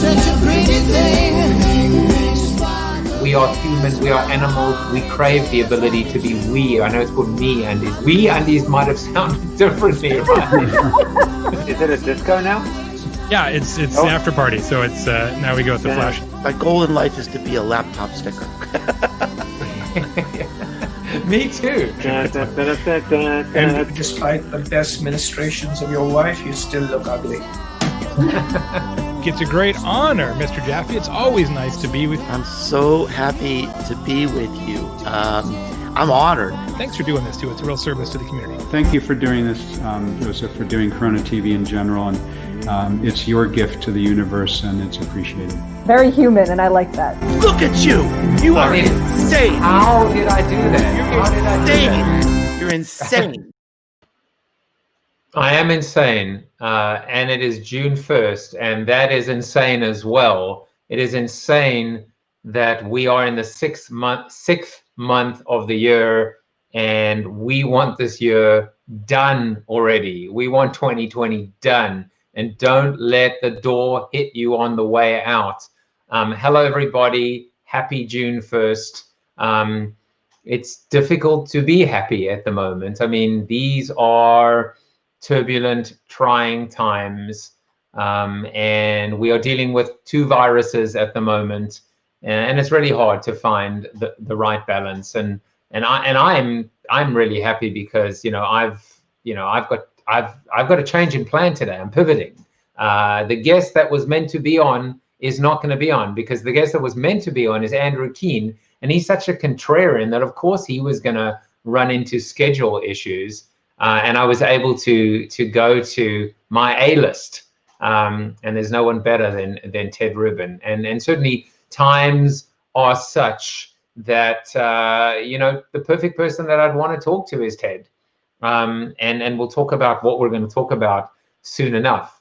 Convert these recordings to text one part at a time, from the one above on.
such a pretty thing. We are human, we are animals, we crave the ability to be we. I know it's called me undies. We undies might have sounded differently. Is it a disco now? Yeah, it's an after party, so it's now we go with the flash. My goal in life is to be a laptop sticker. Me too. And despite the best ministrations of your wife, you still look ugly. It's a great honor, Mr. Jaffe. It's always nice to be with you. I'm so happy to be with you. I'm honored. Thanks for doing this, too. It's a real service to the community. Thank you for doing this, Joseph, for doing CoronaTV in general. And it's your gift to the universe, and it's appreciated. Very human, and I like that. Look at you! You are insane! How did I do that? You're insane! I am insane, and it is June 1st, and that is insane as well. It is insane that we are in the sixth month of the year, and we want this year done already. We want 2020 done, and don't let the door hit you on the way out. Hello, everybody. Happy June 1st. It's difficult to be happy at the moment. I mean, these are turbulent, trying times, and we are dealing with two viruses at the moment, and it's really hard to find the right balance. And I'm really happy because I've got a change in plan today. I'm pivoting. The guest that was meant to be on is not going to be on, because the guest that was meant to be on is Andrew Keene, and he's such a contrarian that of course he was going to run into schedule issues. And I was able to go to my A-list, and there's no one better than Ted Rubin. And certainly times are such that the perfect person that I'd want to talk to is Ted. And we'll talk about what we're going to talk about soon enough.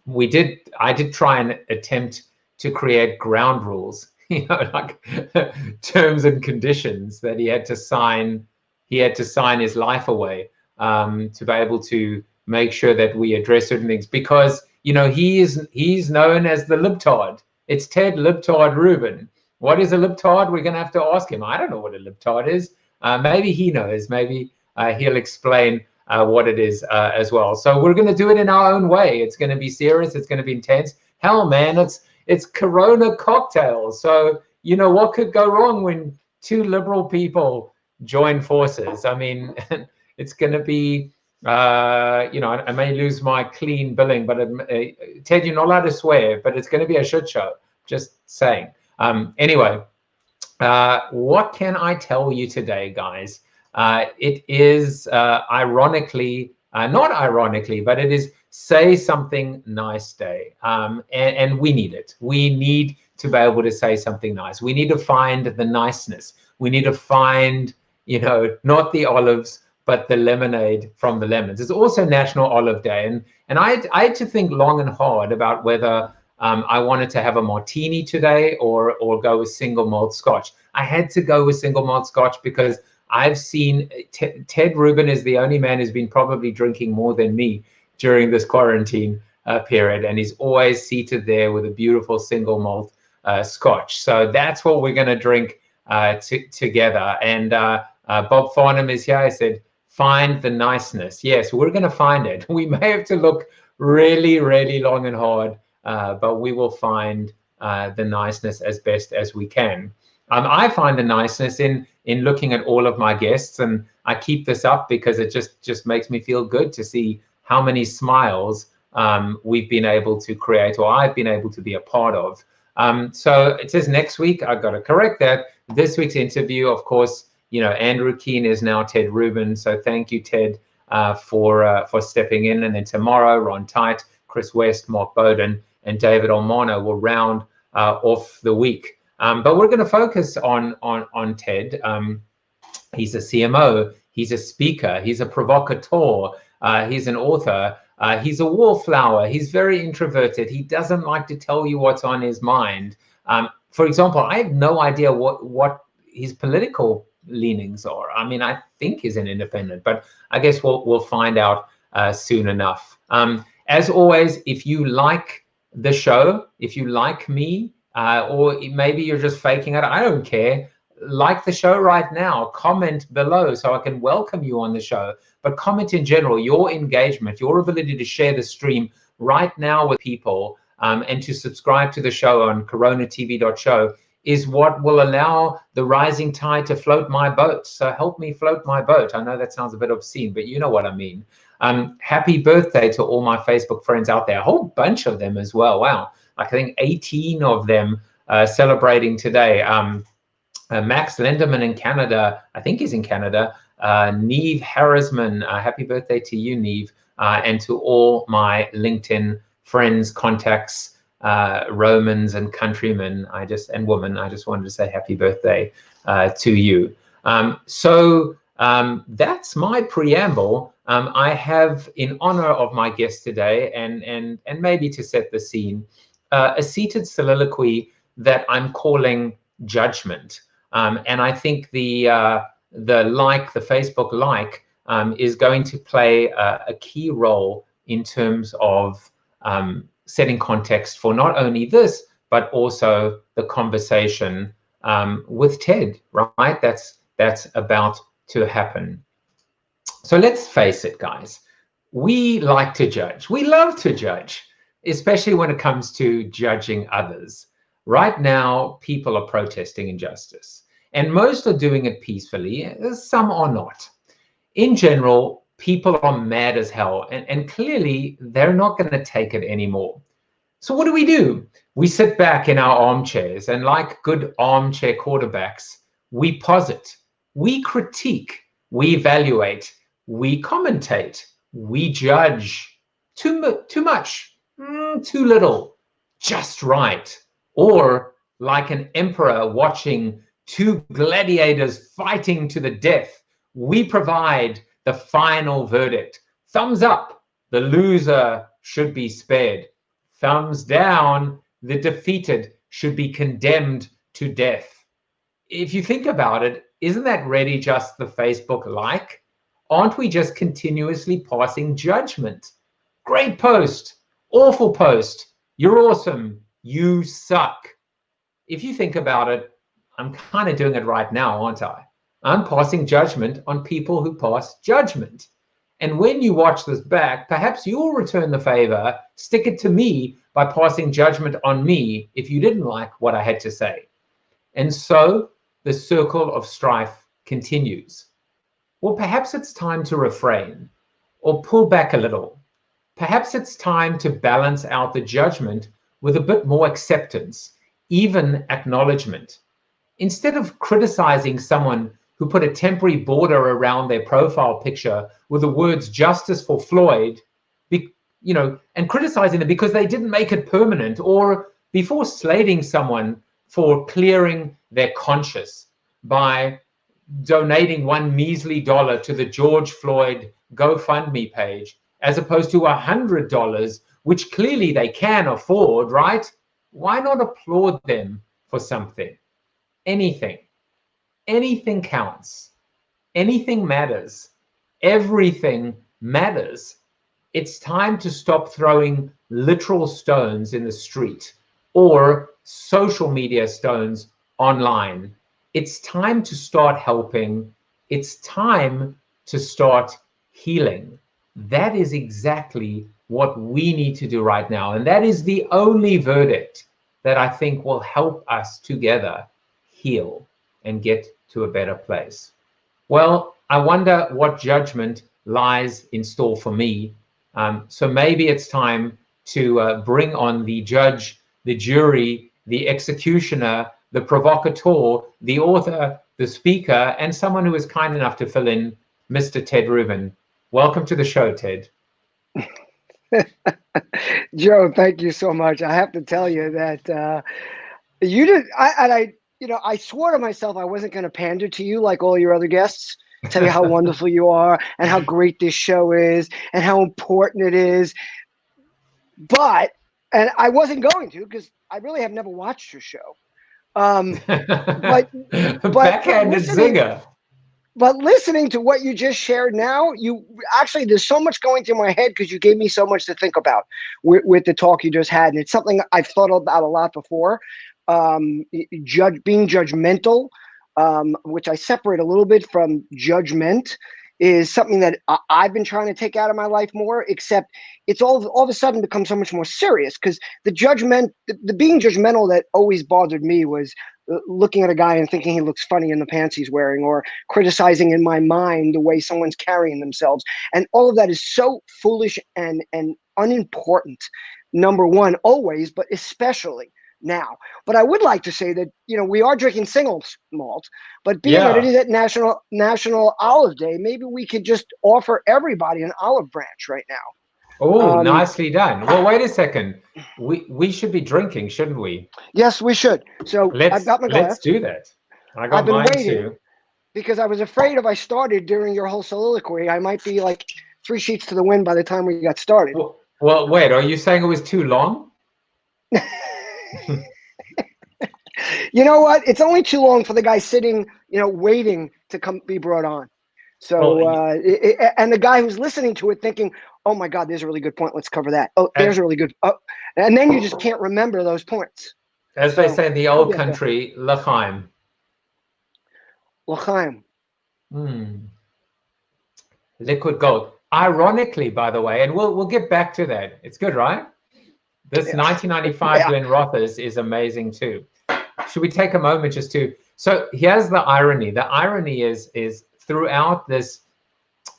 I did try and attempt to create ground rules, like terms and conditions that he had to sign. He had to sign his life away. To be able to make sure that we address certain things, because he's known as the libtard. It's Ted Libtard Rubin. What is a libtard? We're going to have to ask him. I don't know what a libtard is. Maybe he knows. Maybe he'll explain what it is as well. So we're going to do it in our own way. It's going to be serious. It's going to be intense. Hell, man, it's CoronaCocktails. So what could go wrong when two liberal people join forces? I mean. It's going to be, I may lose my clean billing, but Ted, you're not allowed to swear, but it's going to be a shit show. Just saying. Anyway, what can I tell you today, guys? It is not ironically, but it is Say Something Nice Day. And we need it. We need to be able to say something nice. We need to find the niceness. We need to find, not the olives, but the lemonade from the lemons. It's also National Olive Day. And I had to think long and hard about whether I wanted to have a martini today or go with single malt scotch. I had to go with single malt scotch because I've seen Ted Rubin is the only man who's been probably drinking more than me during this quarantine period. And he's always seated there with a beautiful single malt scotch. So that's what we're going to drink together. And Bob Farnham is here. I said, find the niceness. Yes, we're going to find it. We may have to look really, really long and hard, but we will find the niceness as best as we can. I find the niceness in looking at all of my guests, and I keep this up because it just makes me feel good to see how many smiles we've been able to create, or I've been able to be a part of. So it says next week. I've got to correct that. This week's interview, of course, Andrew Keene is now Ted Rubin. So thank you, Ted, for stepping in. And then tomorrow, Ron Tite, Chris West, Mark Bowden, and David Olmano will round off the week. But we're going to focus on Ted. He's a CMO. He's a speaker. He's a provocateur. He's an author. He's a wallflower. He's very introverted. He doesn't like to tell you what's on his mind. For example, I have no idea what his political leanings are. I mean, I think he's an independent, but I guess we'll find out soon enough. As always, if you like the show, if you like me, or maybe you're just faking it, I don't care. Like the show right now, comment below so I can welcome you on the show. But comment in general, your engagement, your ability to share the stream right now with people, and to subscribe to the show on coronatv.show is what will allow the rising tide to float my boat. So help me float my boat. I know that sounds a bit obscene, but you know what I mean. Happy birthday to all my Facebook friends out there. A whole bunch of them as well. Wow. I think 18 of them celebrating today. Max Lenderman in Canada, I think he's in Canada. Neve Harrisman, happy birthday to you, Neve. And to all my LinkedIn friends, contacts, Romans and countrymen, and women, I just wanted to say happy birthday to you. So that's my preamble. I have, in honor of my guest today, and maybe to set the scene, a seated soliloquy that I'm calling Judgment. And I think the Facebook like is going to play a key role in terms of setting context for not only this, but also the conversation with Ted, right? That's about to happen. So let's face it, guys. We like to judge. We love to judge, especially when it comes to judging others. Right now, people are protesting injustice, and most are doing it peacefully. Some are not. In general, people are mad as hell, and clearly they're not going to take it anymore. So what do? We sit back in our armchairs, and like good armchair quarterbacks, we posit, we critique, we evaluate, we commentate, we judge. Too much, too little, just right. Or like an emperor watching two gladiators fighting to the death, we provide the final verdict. Thumbs up, the loser should be spared. Thumbs down, the defeated should be condemned to death. If you think about it, isn't that really just the Facebook like? Aren't we just continuously passing judgment? Great post, awful post, you're awesome, you suck. If you think about it, I'm kind of doing it right now, aren't I? I'm passing judgment on people who pass judgment. And when you watch this back, perhaps you'll return the favor, stick it to me by passing judgment on me if you didn't like what I had to say. And so the circle of strife continues. Well, perhaps it's time to refrain or pull back a little. Perhaps it's time to balance out the judgment with a bit more acceptance, even acknowledgement. Instead of criticizing someone who put a temporary border around their profile picture with the words "Justice for Floyd," and criticizing them because they didn't make it permanent, or before slating someone for clearing their conscience by donating $1 measly to the George Floyd GoFundMe page, as opposed to $100, which clearly they can afford, right? Why not applaud them for something? Anything counts. Anything matters. Everything matters. It's time to stop throwing literal stones in the street or social media stones online. It's time to start helping. It's time to start healing. That is exactly what we need to do right now. And that is the only verdict that I think will help us together heal and get to a better place. Well, I wonder what judgment lies in store for me. So maybe it's time to bring on the judge, the jury, the executioner, the provocateur, the author, the speaker, and someone who is kind enough to fill in, Mr. Ted Rubin. Welcome to the show, Ted. Joe, thank you so much. I have to tell you that you did. I swore to myself I wasn't going to pander to you like all your other guests. Tell you how wonderful you are and how great this show is and how important it is. And I wasn't going to, because I really have never watched your show. But backhanded zinger. But listening to what you just shared now, there's so much going through my head because you gave me so much to think about with the talk you just had. And it's something I've thought about a lot before. Being judgmental, which I separate a little bit from judgment, is something that I've been trying to take out of my life more, except it's all of a sudden become so much more serious because the being judgmental that always bothered me was looking at a guy and thinking he looks funny in the pants he's wearing, or criticizing in my mind the way someone's carrying themselves. And all of that is so foolish and unimportant, number one, always, but especially now. But I would like to say that, we are drinking single malt, but being that it is at National Olive Day, maybe we could just offer everybody an olive branch right now. Oh, nicely done. Well, wait a second. We should be drinking, shouldn't we? Yes, we should. So I've got my glass. Let's do that. I've been mine waiting too. Because I was afraid if I started during your whole soliloquy, I might be like 3 sheets to the wind by the time we got started. Well, wait, are you saying it was too long? You know what? It's only too long for the guy sitting, waiting to come be brought on. So, and the guy who's listening to it thinking, oh my God, there's a really good point. Let's cover that. Oh, there's a really good. Oh, and then you just can't remember those points. As they say in the old country, l'chaim. L'chaim. Liquid gold. Ironically, by the way, and we'll get back to that. It's good, right? This 1995 Glenrothes is amazing too. Should we take a moment just to? So here's the irony. The irony is throughout this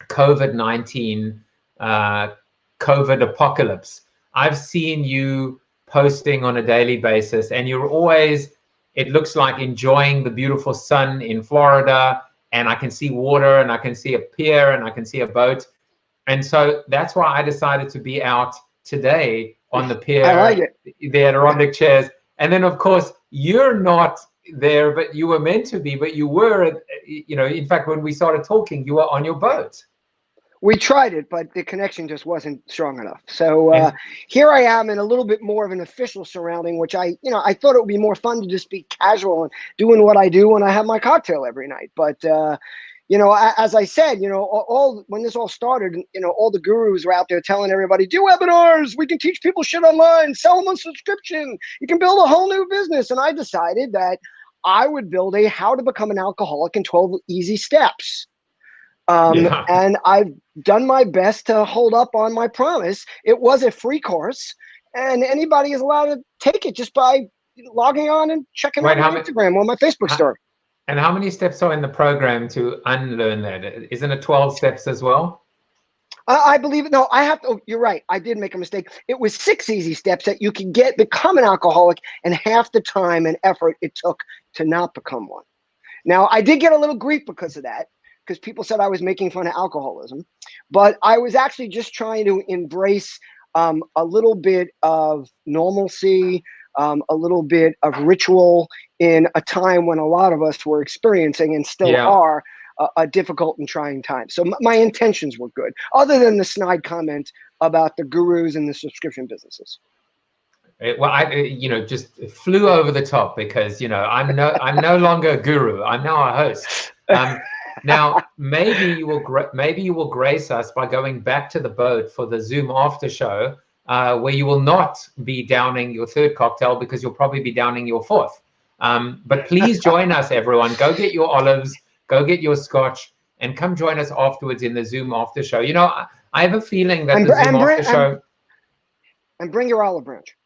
COVID-19 COVID apocalypse, I've seen you posting on a daily basis, and you're always, it looks like, enjoying the beautiful sun in Florida, and I can see water, and I can see a pier, and I can see a boat. And so that's why I decided to be out today on the pier. I like it. The Adirondack chairs. And then, of course, you're not there, but you were meant to be, but you were, in fact, when we started talking, you were on your boat. We tried it, but the connection just wasn't strong enough. So here I am in a little bit more of an official surrounding, which I thought it would be more fun to just be casual and doing what I do when I have my cocktail every night. But, as I said, when this all started, all the gurus were out there telling everybody, do webinars. We can teach people shit online, sell them on subscription. You can build a whole new business. And I decided that I would build a how to become an alcoholic in 12 easy steps. And I've done my best to hold up on my promise. It was a free course, and anybody is allowed to take it just by logging on and checking out my Instagram or my Facebook story. And how many steps are in the program to unlearn that? Isn't it 12 steps as well? I believe it. No, I have to. Oh, you're right. I did make a mistake. It was 6 easy steps that you can become an alcoholic, and half the time and effort it took to not become one. Now, I did get a little grief because of that, because people said I was making fun of alcoholism, but I was actually just trying to embrace a little bit of normalcy, a little bit of ritual in a time when a lot of us were experiencing and still are a difficult and trying time. So my intentions were good, other than the snide comment about the gurus and the subscription businesses. Well, I just flew over the top because I'm no longer a guru. I'm now a host. Now, maybe you will grace us by going back to the boat for the Zoom after show, where you will not be downing your third cocktail because you'll probably be downing your fourth. But please join us, everyone. Go get your olives, go get your scotch, and come join us afterwards in the Zoom after show. I have a feeling that the Zoom after show. And bring your olive branch.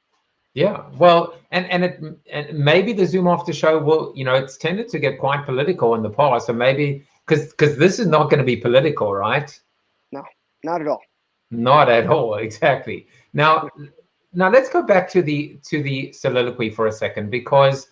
Yeah, well, and maybe the Zoom after show will, it's tended to get quite political in the past, so maybe because this is not going to be political, right? No, not at all. Not at all, exactly. Now let's go back to the soliloquy for a second, because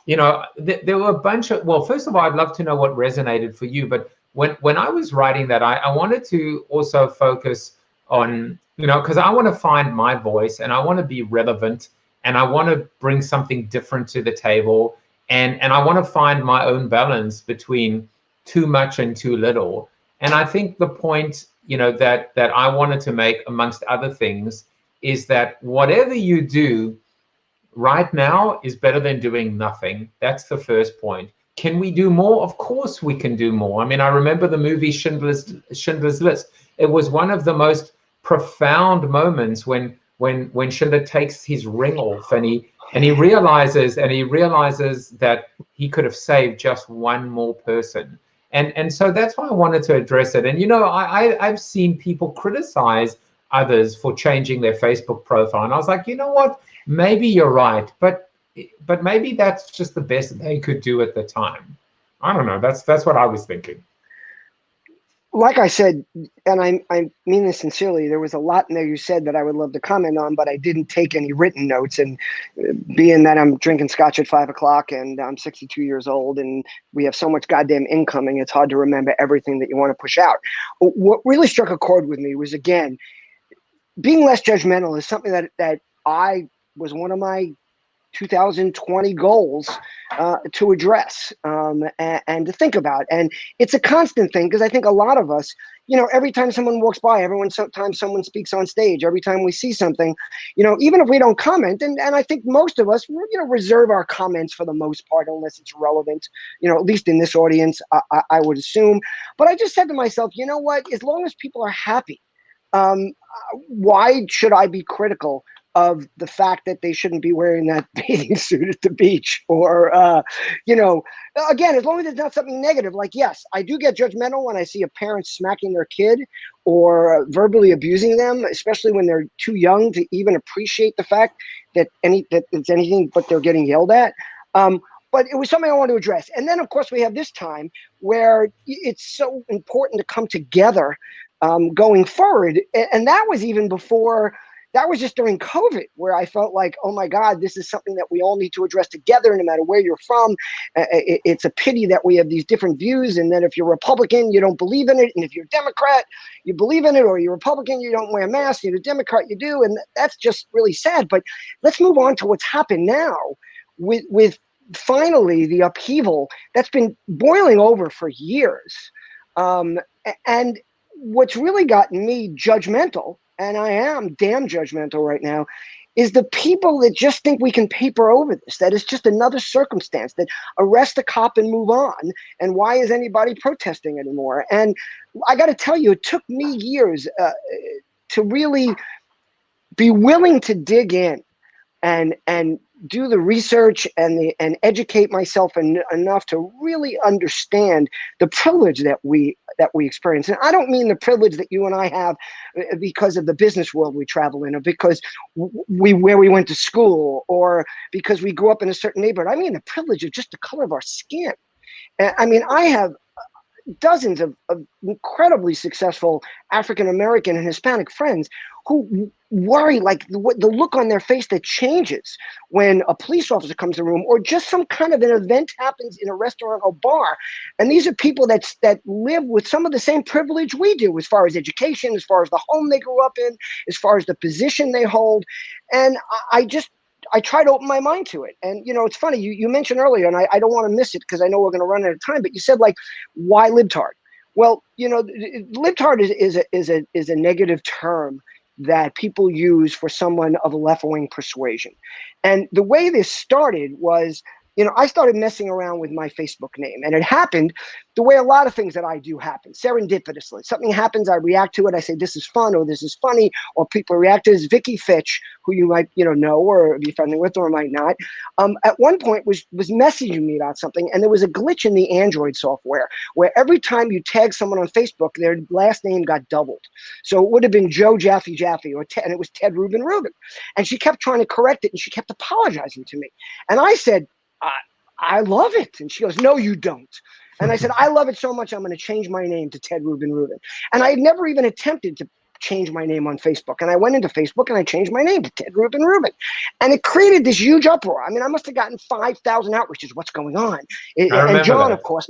there were a bunch of, well, first of all, I'd love to know what resonated for you, but when I was writing that, I wanted to also focus on, because I want to find my voice and I want to be relevant and I want to bring something different to the table, and I want to find my own balance between too much and too little. And I think the point, that I wanted to make, amongst other things, is that whatever you do right now is better than doing nothing. That's the first point. can we do more? Of course we can do more. I mean, I remember the movie Schindler's List. It was one of the most profound moments when Schindler takes his ring off and he realizes that he could have saved just one more person. And so that's why I wanted to address it. And, you know, I've seen people criticize others for changing their Facebook profile. And I was like, you know what, maybe you're right, but maybe that's just the best they could do at the time. I don't know. That's what I was thinking. Like I said, and I mean this sincerely, there was a lot in there you said that I would love to comment on, but I didn't take any written notes. And being that I'm drinking scotch at 5 o'clock and I'm 62 years old and we have so much goddamn incoming, it's hard to remember everything that you want to push out. What really struck a chord with me was, again, being less judgmental is something that I was one of my 2020 goals to address and to think about. And it's a constant thing, because I think a lot of us, you know, every time someone walks by, sometimes someone speaks on stage, every time we see something, you know, even if we don't comment, and I think most of us, you know, reserve our comments for the most part, unless it's relevant, you know, at least in this audience, I would assume. But I just said to myself, you know what, as long as people are happy, why should I be critical of the fact that they shouldn't be wearing that bathing suit at the beach? Or, you know, again, as long as it's not something negative, like, yes, I do get judgmental when I see a parent smacking their kid or verbally abusing them, especially when they're too young to even appreciate the fact that it's anything but they're getting yelled at. But it was something I wanted to address. And then, of course, we have this time where it's so important to come together going forward. And that was even before. That was just during COVID, where I felt like, oh my God, this is something that we all need to address together, no matter where you're from. It's a pity that we have these different views, and then if you're Republican, you don't believe in it, and if you're Democrat, you believe in it, or you're Republican, you don't wear masks, you're a Democrat, you do, and that's just really sad. But let's move on to what's happened now with finally the upheaval that's been boiling over for years. And what's really gotten me judgmental, and I am damn judgmental right now, is the people that just think we can paper over this, that it's just another circumstance, that arrest a cop and move on, and why is anybody protesting anymore? And I got to tell you, it took me years to really be willing to dig in and do the research and educate myself enough to really understand the privilege that we experience. And I don't mean the privilege that you and I have because of the business world we travel in, or because where we went to school, or because we grew up in a certain neighborhood. I mean the privilege of just the color of our skin. I mean, I have dozens of incredibly successful African-American and Hispanic friends who worry, like the look on their face that changes when a police officer comes to the room, or just some kind of an event happens in a restaurant or bar. And these are people that live with some of the same privilege we do, as far as education, as far as the home they grew up in, as far as the position they hold. And I try to open my mind to it. And, you know, it's funny, you mentioned earlier, and I don't want to miss it because I know we're going to run out of time, but you said, like, why libtard? Well, you know, libtard is a negative term that people use for someone of a left-wing persuasion. And the way this started was, you know, I started messing around with my Facebook name, and it happened the way a lot of things that I do happen, serendipitously. Something happens, I react to it, I say, this is fun, or this is funny, or people react to this. Vicky Fitch, who you might, you know or be friendly with, or might not, at one point was messaging me about something, and there was a glitch in the Android software where every time you tag someone on Facebook, their last name got doubled. So it would have been Joe Jaffe, and it was Ted Rubin. And she kept trying to correct it, and she kept apologizing to me. And I said, I love it. And she goes, no, you don't. And I said, I love it so much, I'm going to change my name to Ted Rubin. And I had never even attempted to change my name on Facebook. And I went into Facebook and I changed my name to Ted Rubin. And it created this huge uproar. I mean, I must have gotten 5,000 outreaches. What's going on? And John, of course,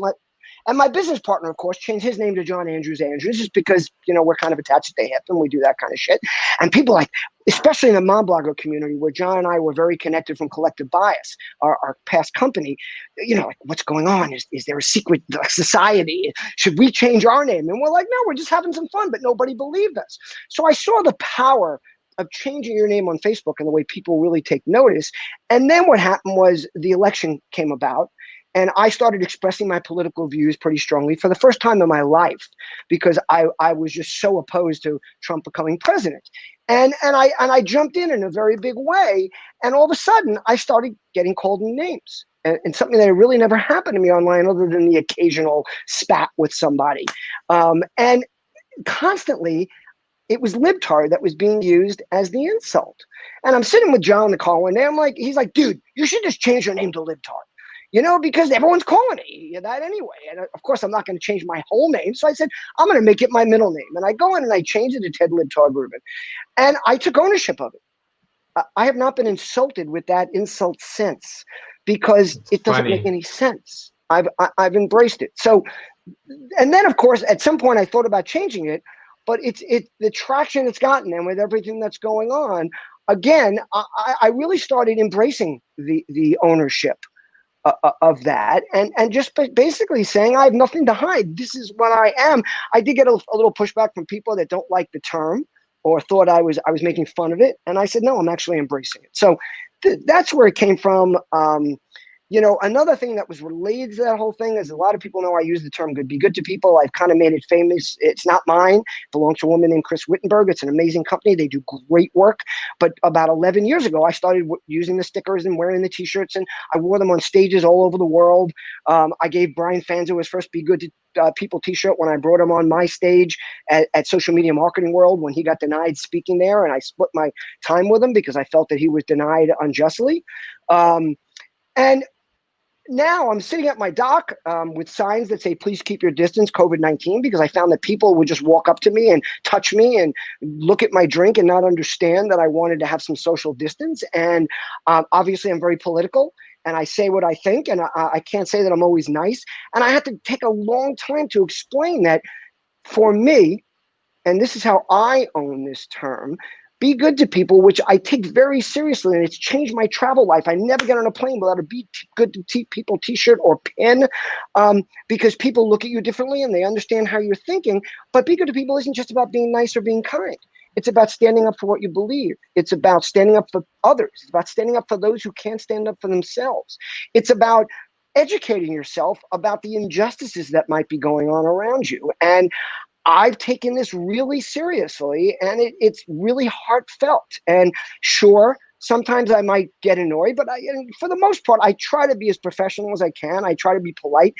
my business partner, of course, changed his name to John Andrews just because, you know, we're kind of attached at the hip and we do that kind of shit. And people, like, especially in the mom blogger community, where John and I were very connected from Collective Bias, our past company, you know, like, what's going on? Is there a secret society? Should we change our name? And we're like, no, we're just having some fun, but nobody believed us. So I saw the power of changing your name on Facebook and the way people really take notice. And then what happened was the election came about. And I started expressing my political views pretty strongly for the first time in my life, because I was just so opposed to Trump becoming president. And I jumped in a very big way. And all of a sudden, I started getting called names. And something that really never happened to me online, other than the occasional spat with somebody. And constantly, it was libtard that was being used as the insult. And I'm sitting with John in the car one day. He's like, dude, you should just change your name to libtard. You know, because everyone's calling me that anyway. And of course, I'm not going to change my whole name. So I said, I'm going to make it my middle name. And I go in and I change it to Ted Libtard Rubin. And I took ownership of it. I have not been insulted with that insult since, because it doesn't make any sense. I've embraced it. So, and then of course, at some point I thought about changing it, but it's the traction it's gotten, and with everything that's going on, again, I really started embracing the ownership of that, and just basically saying I have nothing to hide. This is what I am. I did get a little pushback from people that don't like the term or thought I was making fun of it, and I said no, I'm actually embracing it. So that's where it came from. You know, another thing that was related to that whole thing is a lot of people know I use the term be good to people. I've kind of made it famous. It's not mine. It belongs to a woman named Chris Wittenberg. It's an amazing company. They do great work. But about 11 years ago, I started using the stickers and wearing the T-shirts, and I wore them on stages all over the world. I gave Brian Fanzo his first Be Good to People T-shirt when I brought him on my stage at Social Media Marketing World when he got denied speaking there, and I split my time with him because I felt that he was denied unjustly. And now I'm sitting at my dock with signs that say, please keep your distance, COVID-19, because I found that people would just walk up to me and touch me and look at my drink and not understand that I wanted to have some social distance. And obviously I'm very political, and I say what I think, and I can't say that I'm always nice. And I had to take a long time to explain that for me, and this is how I own this term, be good to people, which I take very seriously, and it's changed my travel life. I never get on a plane without a Be Good to People T-shirt or pin, because people look at you differently and they understand how you're thinking. But be good to people isn't just about being nice or being kind. It's about standing up for what you believe. It's about standing up for others. It's about standing up for those who can't stand up for themselves. It's about educating yourself about the injustices that might be going on around you. And I've taken this really seriously, and it's really heartfelt. And sure, sometimes I might get annoyed, but for the most part, I try to be as professional as I can. I try to be polite,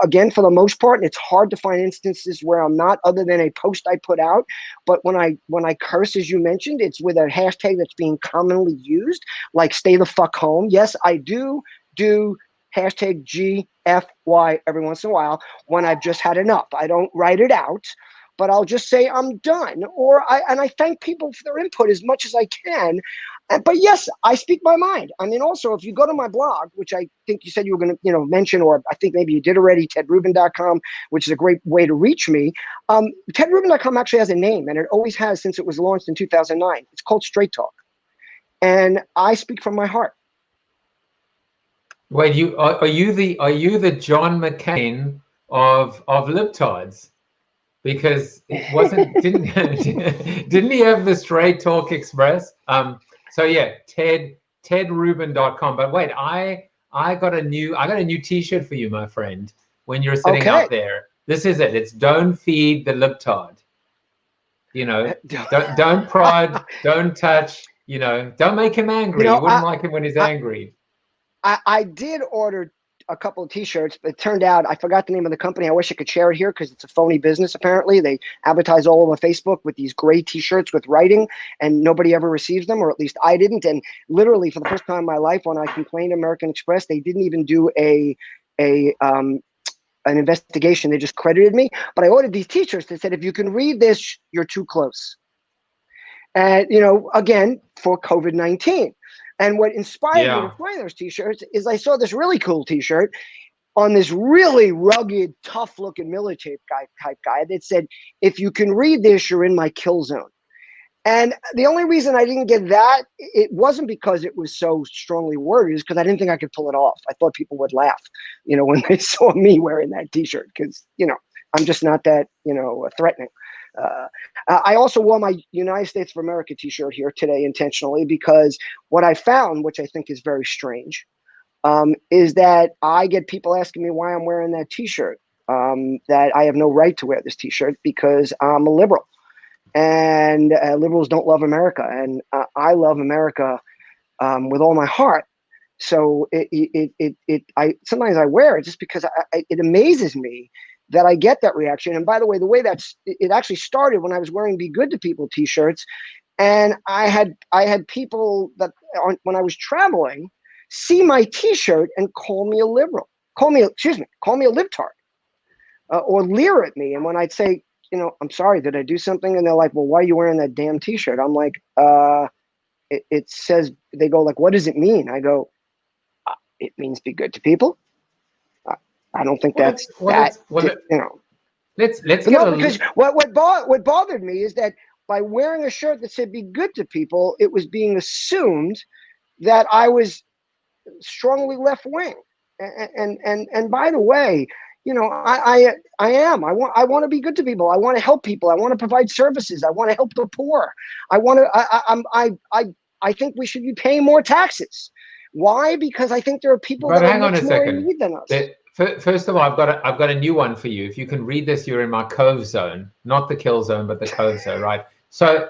again, for the most part. And it's hard to find instances where I'm not, other than a post I put out. But when I curse, as you mentioned, it's with a hashtag that's being commonly used, like stay the fuck home. Yes, I do hashtag GFY every once in a while when I've just had enough. I don't write it out, but I'll just say I'm done. And I thank people for their input as much as I can. But yes, I speak my mind. I mean, also, if you go to my blog, which I think you said you were going to, mention, or I think maybe you did already, tedrubin.com, which is a great way to reach me. Tedrubin.com actually has a name, and it always has since it was launched in 2009. It's called Straight Talk. And I speak from my heart. Wait, are you the John McCain of libtards? Because it didn't he have the Straight Talk Express? So yeah, tedrubin.com. But wait, I got a new T-shirt for you, my friend. When you're sitting out there, this is it. It's don't feed the libtard. Don't prod, don't touch. Don't make him angry. You wouldn't like him when he's angry. I did order a couple of T-shirts, but it turned out I forgot the name of the company. I wish I could share it here because it's a phony business. Apparently, they advertise all over Facebook with these gray T-shirts with writing, and nobody ever receives them, or at least I didn't. And literally, for the first time in my life, when I complained to American Express, they didn't even do an investigation. They just credited me. But I ordered these T-shirts that said, "If you can read this, you're too close." And again, for COVID-19. And what inspired me to find those T-shirts is I saw this really cool T-shirt on this really rugged, tough-looking military type guy that said, "If you can read this, you're in my kill zone." And the only reason I didn't get that, it wasn't because it was so strongly worded, is because I didn't think I could pull it off. I thought people would laugh, when they saw me wearing that T-shirt, because, I'm just not that, threatening. I also wore my United States of America T-shirt here today intentionally, because what I found, which I think is very strange, is that I get people asking me why I'm wearing that T-shirt. That I have no right to wear this T-shirt because I'm a liberal, and liberals don't love America, and I love America with all my heart. So I sometimes I wear it just because it amazes me that I get that reaction. And by the way, the way it actually started when I was wearing "Be Good to People" T-shirts, and I had people that when I was traveling see my T-shirt and call me a liberal, call me a libtard, or leer at me. And when I'd say, I'm sorry, did I do something? And they're like, well, why are you wearing that damn T-shirt? I'm like, it says, they go like, what does it mean? I go, it means be good to people. I don't think Let's get because what bothered me is that by wearing a shirt that said be good to people, it was being assumed that I was strongly left wing. And by the way, I am. I want to be good to people. I want to help people. I want to provide services. I want to help the poor. I think we should be paying more taxes. Why? Because I think there are people that are much more in need than us. First of all, I've got a new one for you. If you can read this, you're in my cove zone, not the kill zone, but the cove zone, right? So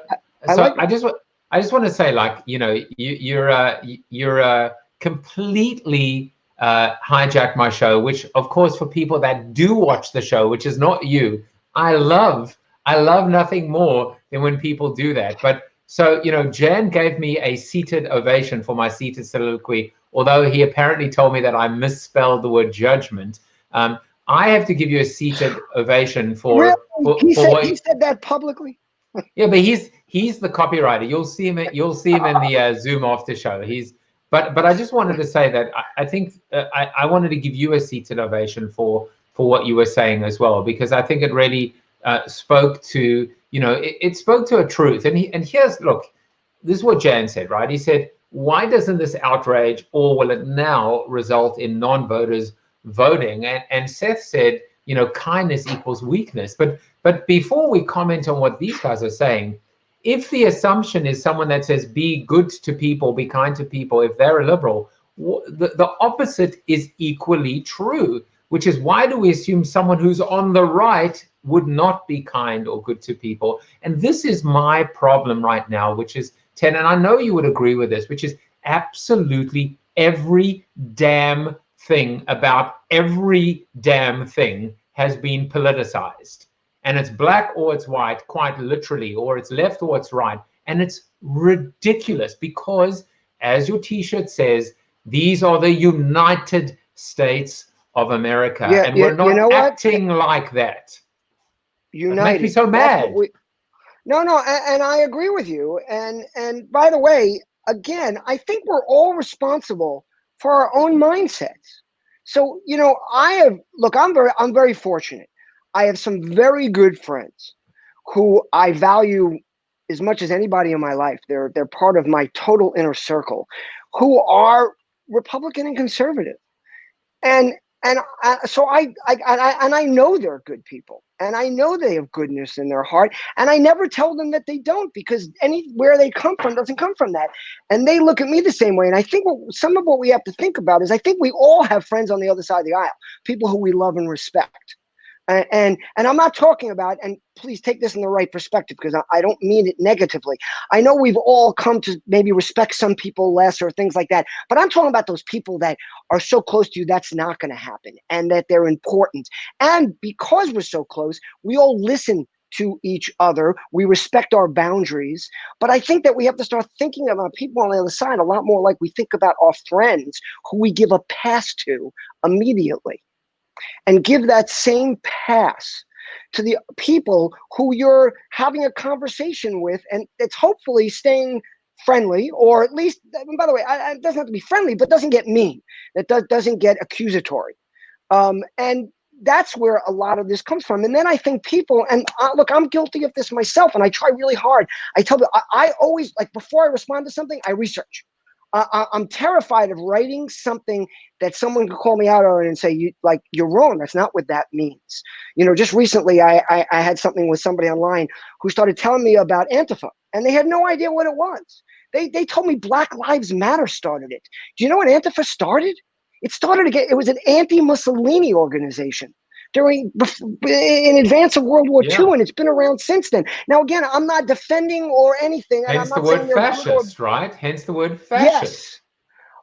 I just want to say, like, you're completely hijacked my show, which of course for people that do watch the show, which is not you, I love nothing more than when people do that. But so, Jan gave me a seated ovation for my seated soliloquy, although he apparently told me that I misspelled the word judgment. I have to give you a seated ovation for. Really? He said that publicly. Yeah, but he's the copywriter. You'll see him in the Zoom after show. But I just wanted to say that I think I wanted to give you a seated ovation for what you were saying as well, because I think it really spoke to. It spoke to a truth. And here's, look, this is what Jan said, right? He said, why doesn't this outrage, or will it now result in non-voters voting? And Seth said, kindness equals weakness. But before we comment on what these guys are saying, if the assumption is someone that says, be good to people, be kind to people, if they're a liberal, the opposite is equally true, which is, why do we assume someone who's on the right would not be kind or good to people? And this is my problem right now, which is, Ted, and I know you would agree with this, which is absolutely every damn thing about every damn thing has been politicized. And it's black or it's white, quite literally, or it's left or it's right. And it's ridiculous because, as your T-shirt says, these are the United States of America. Yeah, and we're not acting like that. United. It makes me so mad. No, and I agree with you. And by the way, again, I think we're all responsible for our own mindsets. So, I'm very fortunate. I have some very good friends who I value as much as anybody in my life. They're part of my total inner circle, who are Republican and conservative. So I know they're good people, and I know they have goodness in their heart, and I never tell them that they don't, because anywhere they come from doesn't come from that, and they look at me the same way. And I think some of what we have to think about is, I think we all have friends on the other side of the aisle, people who we love and respect. And I'm not talking about, and please take this in the right perspective, because I don't mean it negatively. I know we've all come to maybe respect some people less or things like that, but I'm talking about those people that are so close to you that's not going to happen, and that they're important. And because we're so close, we all listen to each other. We respect our boundaries. But I think that we have to start thinking about people on the other side a lot more like we think about our friends who we give a pass to immediately. And give that same pass to the people who you're having a conversation with, and it's hopefully staying friendly, or at least, by the way, it doesn't have to be friendly, but doesn't get mean. That doesn't get accusatory. And that's where a lot of this comes from. And then I think people, and look, I'm guilty of this myself, and I try really hard. I tell them, I always, like, before I respond to something, I research. I'm terrified of writing something that someone could call me out on and say, you're wrong. That's not what that means. Just recently I had something with somebody online who started telling me about Antifa, and they had no idea what it was. They told me Black Lives Matter started it. Do you know what Antifa started? It was an anti-Mussolini organization in advance of World War II, and it's been around since then. Now, again, I'm not defending or anything, and Hence I'm the not saying word they're fascist, right? Hence the word fascist. Yes.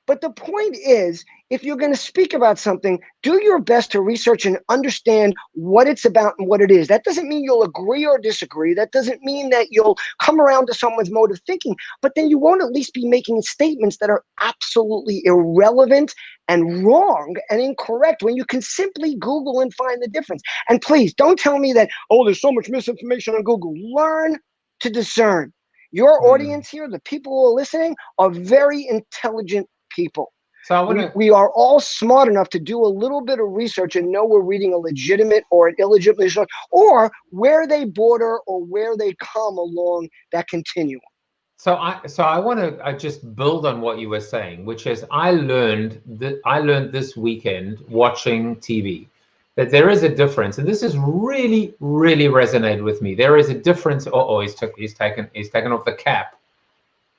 But the point is, if you're going to speak about something, do your best to research and understand what it's about and what it is. That doesn't mean you'll agree or disagree. That doesn't mean that you'll come around to someone's mode of thinking, but then you won't at least be making statements that are absolutely irrelevant and wrong and incorrect when you can simply Google and find the difference. And please don't tell me that, oh, there's so much misinformation on Google. Learn to discern. Your audience here, the people who are listening, are very intelligent people. So we are all smart enough to do a little bit of research and know we're reading a legitimate or an illegitimate source, or where they border or where they come along that continuum. So I want to just build on what you were saying, which is I learned this weekend watching TV that there is a difference, and this has really, really resonated with me. There is a difference. He's taken off the cap.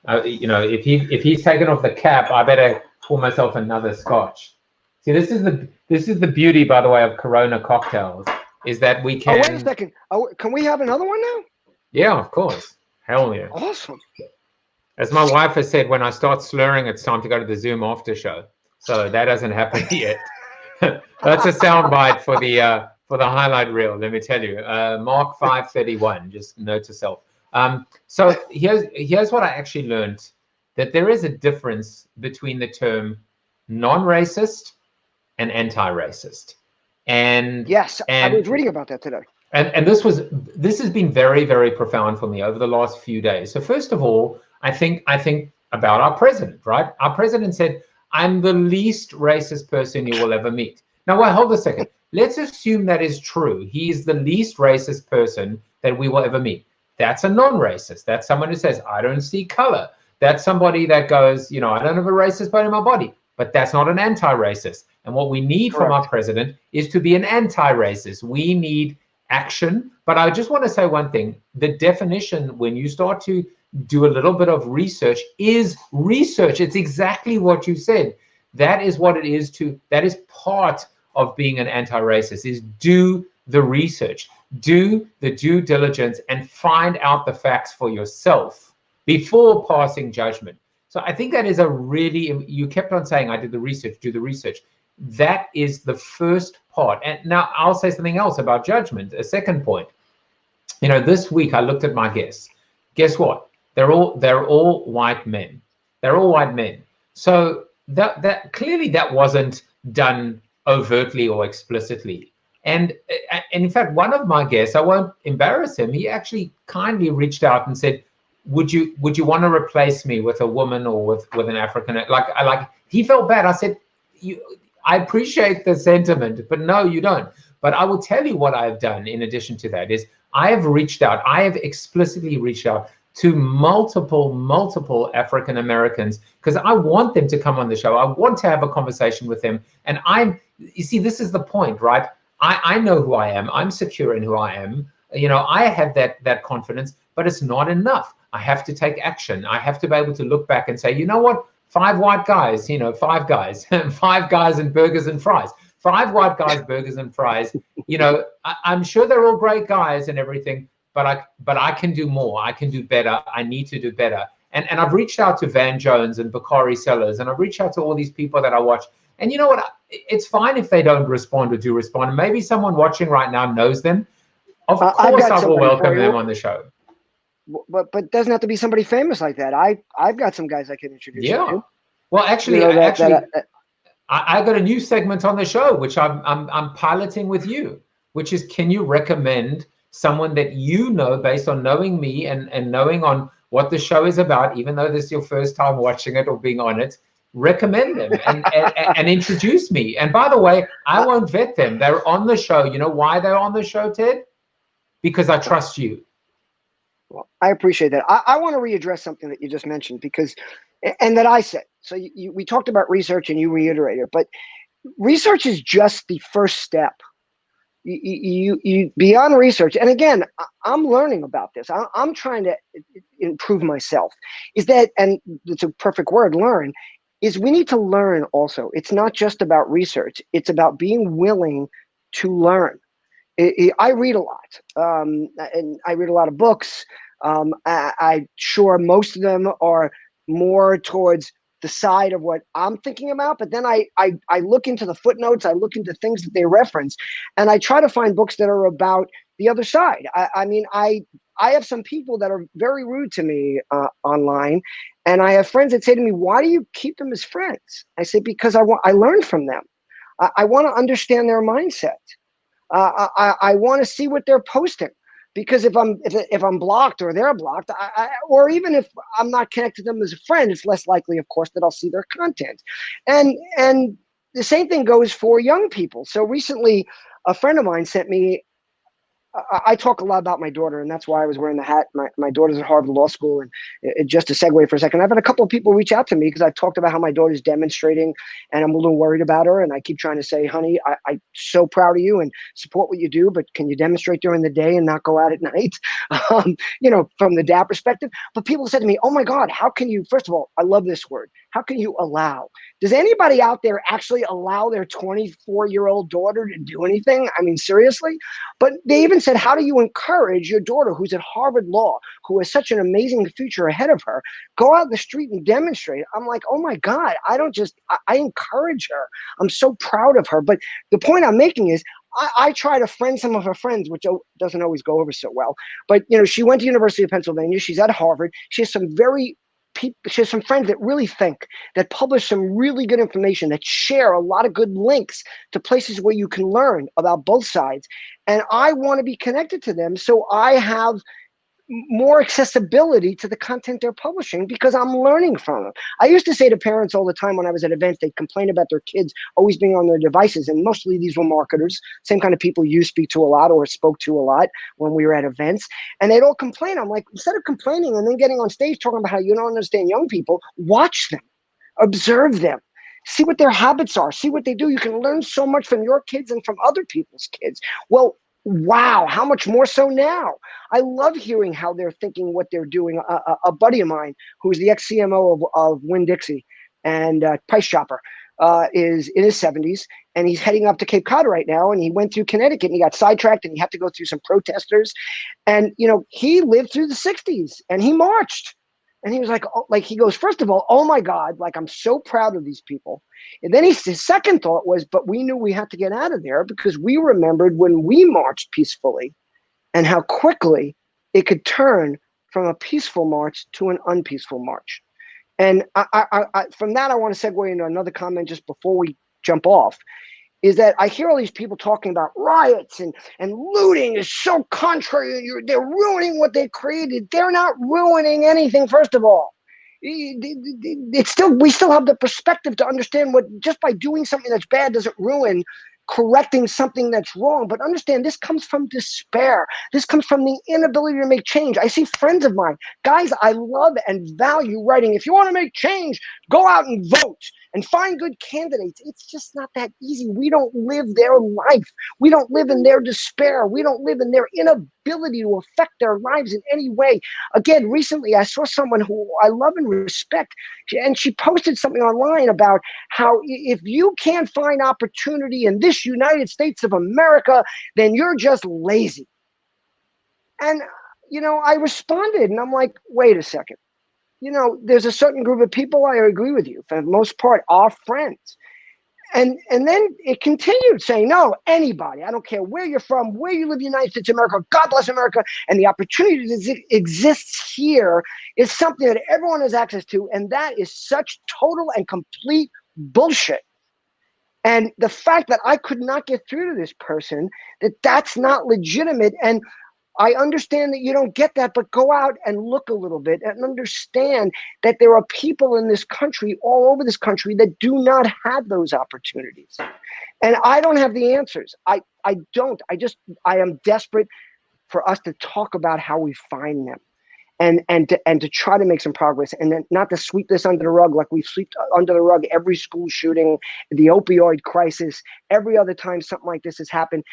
If he's taken off the cap, I better pour myself another scotch. See, this is the beauty, by the way, of CoronaCocktails, is that we can. Oh, wait a second. Can we have another one now? Yeah, of course. Hell yeah. Awesome. As my wife has said, when I start slurring, it's time to go to the Zoom after show. So that hasn't happened yet. That's a soundbite for the highlight reel. Let me tell you, Mark 5:31. Just note to self. So here's what I actually learned, that there is a difference between the term non-racist and anti-racist. And yes, I was reading about that today. And this has been very, very profound for me over the last few days. So first of all, I think about our president, right? Our president said, "I'm the least racist person you will ever meet." Now, well, hold a second. Let's assume that is true. He is the least racist person that we will ever meet. That's a non-racist. That's someone who says, "I don't see color." That's somebody that goes, "I don't have a racist bone in my body." But that's not an anti-racist. And what we need from our president is to be an anti-racist. We need action. But I just want to say one thing. The definition, when you start to do a little bit of research, is research. It's exactly what you said. That is what it is that is part of being an anti-racist, is do the research, do the due diligence, and find out the facts for yourself before passing judgment. So I think that is you kept on saying, I did the research, do the research. That is the first part. And now I'll say something else about judgment, a second point. This week I looked at my guests. Guess what? They're all white men. They're all white men. So that clearly that wasn't done overtly or explicitly. And in fact, one of my guests, I won't embarrass him, he actually kindly reached out and said, would you want to replace me with a woman or with an African? Like he felt bad. I said, I appreciate the sentiment, but no, you don't. But I will tell you what I've done in addition to that is I have explicitly reached out to multiple African Americans, because I want them to come on the show. I want to have a conversation with them. And you see, this is the point, right? I know who I am. I'm secure in who I am. I have that confidence, but it's not enough. I have to take action. I have to be able to look back and say, you know what? 5 white guys, 5 guys, 5 guys and burgers and fries. 5 white guys, burgers and fries. I'm sure they're all great guys and everything, but I can do more. I can do better. I need to do better. And I've reached out to Van Jones and Bakari Sellers, and I've reached out to all these people that I watch. And you know what? It's fine if they don't respond or do respond. Maybe someone watching right now knows them. Of course, I will welcome them on the show. But doesn't have to be somebody famous like that. I've got some guys I can introduce you to. Well, actually, I got a new segment on the show, which I'm piloting with you, which is, can you recommend someone that you know based on knowing me and knowing on what the show is about, even though this is your first time watching it or being on it, recommend them and introduce me. And by the way, I won't vet them. They're on the show. You know why they're on the show, Ted? Because I trust you. Well, I appreciate that. I want to readdress something that you just mentioned, and that I said. So we talked about research and you reiterated, but research is just the first step. You beyond research, and again, I'm learning about this. I'm trying to improve myself. And it's a perfect word, learn, is we need to learn also. It's not just about research. It's about being willing to learn. I read a lot, and I read a lot of books. I'm sure most of them are more towards the side of what I'm thinking about, but then I look into the footnotes, I look into things that they reference, and I try to find books that are about the other side. I mean, I have some people that are very rude to me online, and I have friends that say to me, "Why do you keep them as friends?" I say, "Because I learn from them. I want to understand their mindset. I want to see what they're posting." Because if I'm blocked or they're blocked, or even if I'm not connected to them as a friend, it's less likely, of course, that I'll see their content. And the same thing goes for young people. So recently, a friend of mine sent me. I talk a lot about my daughter, and that's why I was wearing the hat. My daughter's at Harvard Law School, and just to segue for a second, I've had a couple of people reach out to me because I've talked about how my daughter's demonstrating, and I'm a little worried about her, and I keep trying to say, honey, I'm so proud of you and support what you do, but can you demonstrate during the day and not go out at night? From the dad perspective. But people said to me, oh my God, how can you, first of all, I love this word. How can you allow? Does anybody out there actually allow their 24-year-old daughter to do anything? I mean, seriously? But they even said, how do you encourage your daughter who's at Harvard Law, who has such an amazing future ahead of her, go out in the street and demonstrate? I'm like, oh my God, I encourage her. I'm so proud of her. But the point I'm making is I try to friend some of her friends, which doesn't always go over so well. But, she went to University of Pennsylvania. She's at Harvard. She has some friends that really think, that publish some really good information, that share a lot of good links to places where you can learn about both sides. And I want to be connected to them, so I have more accessibility to the content they're publishing because I'm learning from them. I used to say to parents all the time when I was at events, they'd complain about their kids always being on their devices. And mostly these were marketers, same kind of people you speak to a lot or spoke to a lot when we were at events. And they'd all complain. I'm like, instead of complaining and then getting on stage talking about how you don't understand young people, watch them, observe them. See what their habits are. See what they do. You can learn so much from your kids and from other people's kids. Well, wow, how much more so now? I love hearing how they're thinking, what they're doing. A buddy of mine, who's the ex-CMO of Winn-Dixie and Price Chopper, is in his 70s, and he's heading up to Cape Cod right now, and he went through Connecticut, and he got sidetracked, and he had to go through some protesters. And, he lived through the 60s, and he marched. And he was like, he goes, first of all, oh my God, I'm so proud of these people. And then his second thought was, but we knew we had to get out of there because we remembered when we marched peacefully and how quickly it could turn from a peaceful march to an unpeaceful march. And from that, I want to segue into another comment just before we jump off, is that I hear all these people talking about riots and looting is so contrary. They're ruining what they created. They're not ruining anything, first of all. We still have the perspective to understand what, just by doing something that's bad doesn't ruin correcting something that's wrong. But understand, this comes from despair. This comes from the inability to make change. I see friends of mine, guys I love and value, writing, if you want to make change, go out and vote and find good candidates. It's just not that easy. We don't live their life. We don't live in their despair. We don't live in their inability to affect their lives in any way. Again, recently I saw someone who I love and respect, and she posted something online about how if you can't find opportunity in this United States of America, then you're just lazy. And, I responded, and I'm like, wait a second. There's a certain group of people, I agree with you, for the most part, are friends. And then it continued saying, no, anybody, I don't care where you're from, where you live in the United States of America, God bless America, and the opportunity that exists here is something that everyone has access to, and that is such total and complete bullshit. And the fact that I could not get through to this person, that's not legitimate. And I understand that you don't get that, but go out and look a little bit and understand that there are people in this country, all over this country, that do not have those opportunities. And I don't have the answers. I don't. I am desperate for us to talk about how we find them. And to try to make some progress, and then not to sweep this under the rug like we've swept under the rug every school shooting, the opioid crisis, every other time something like this has happened.